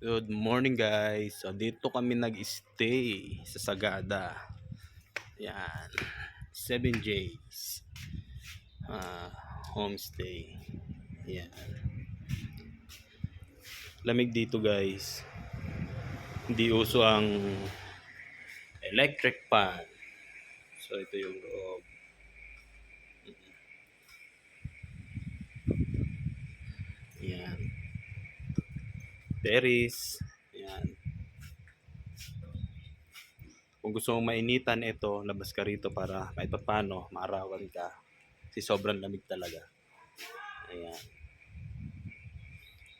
Good morning guys. So dito kami nag-stay sa Sagada. Yan. 7 days. Homestay. Yan. Lamig dito guys. Hindi uso ang electric fan. So ito yung loob. Yan. Terrace. Yan. Kung gusto mong mainitan ito, labas ka rito para kahit pa paano maarawan ka. Kasi sobrang lamig talaga. Ayan.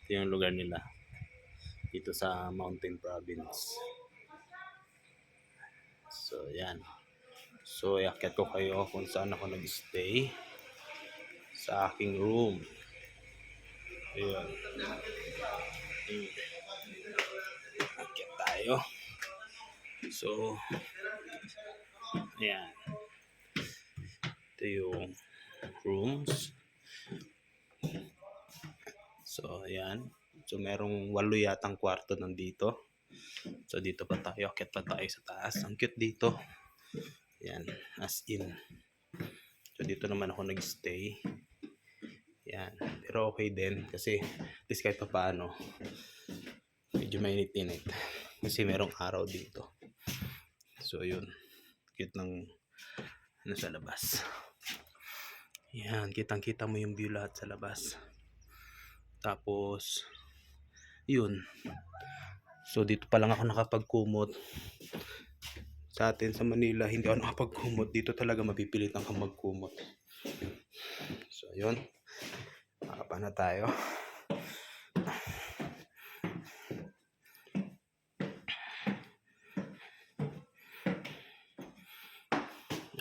Ito yung lugar nila. Dito sa Mountain Province. So, yan. So, iakyat ko kayo kung saan ako nag-stay. Sa aking room. Ayan. Iakyat tayo. So, ayan. Ito yung rooms. So, ayan. So, merong 8 yatang kwarto nandito. So, dito pa tayo. Akyat pa tayo sa taas. Ang cute dito. Ayan. As in. So, dito naman ako nag-stay. Ayan. Pero okay din. Kasi, at least kahit pa paano, medyo mainit-init. Kasi merong araw dito. So, yun. Cute ng ano sa labas. Ayan. Kitang-kita mo yung view lahat sa labas. Tapos, yun. So, dito pa lang ako nakapagkumot. Sa atin sa Manila, hindi ako nakapagkumot. Dito talaga mapipilitan kang magkumot. So, yun. Makapa na tayo.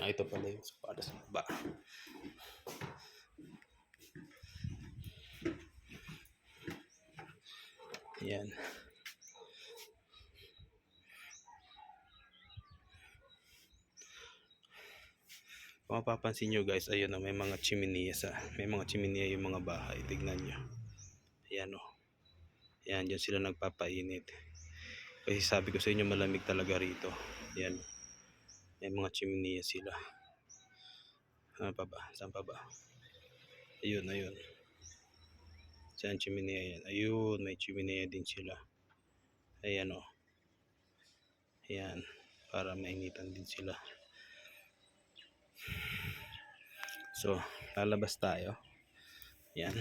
Ito pala yung espada sa baba. Ayan. Kung mapapansin nyo guys, ayun o, may mga chiminea yung mga bahay. Tignan nyo. Ayan o. Ayan, dyan sila nagpapainit. Kasi sabi ko sa inyo, malamig talaga rito. Ayan. May mga chiminea sila. Saan pa ba? Saan pa ba? Ayun, ayun. Saan chiminea yan? Ayun, may chiminea din sila. Ayan o. Ayan. Para mainitan din sila. So, lalabas tayo. Ayan.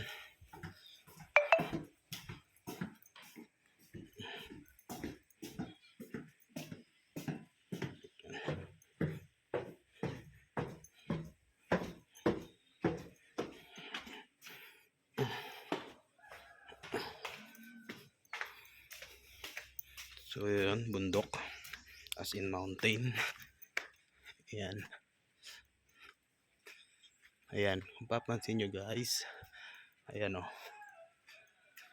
So, yun, bundok. As in mountain. Ayan. Ayan. Kung papansin nyo guys. Ayan o.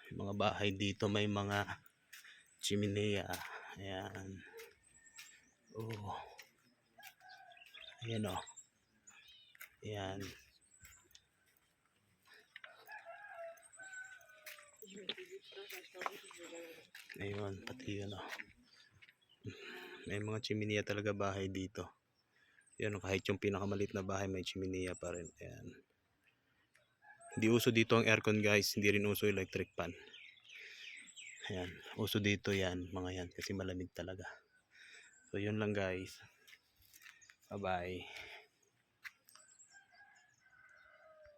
Yung mga bahay dito may mga chiminea. Ayan. Oh. Ayan o. Ayan. Ayun, pati yun o. May mga chiminea talaga bahay dito. Yan, kahit yung pinakamalit na bahay may chiminea pa rin. Ayan. Hindi uso dito ang aircon guys. Hindi rin uso electric fan. Ayan. Uso dito yan. Mga yan. Kasi malamig talaga. So yun lang guys. Bye bye.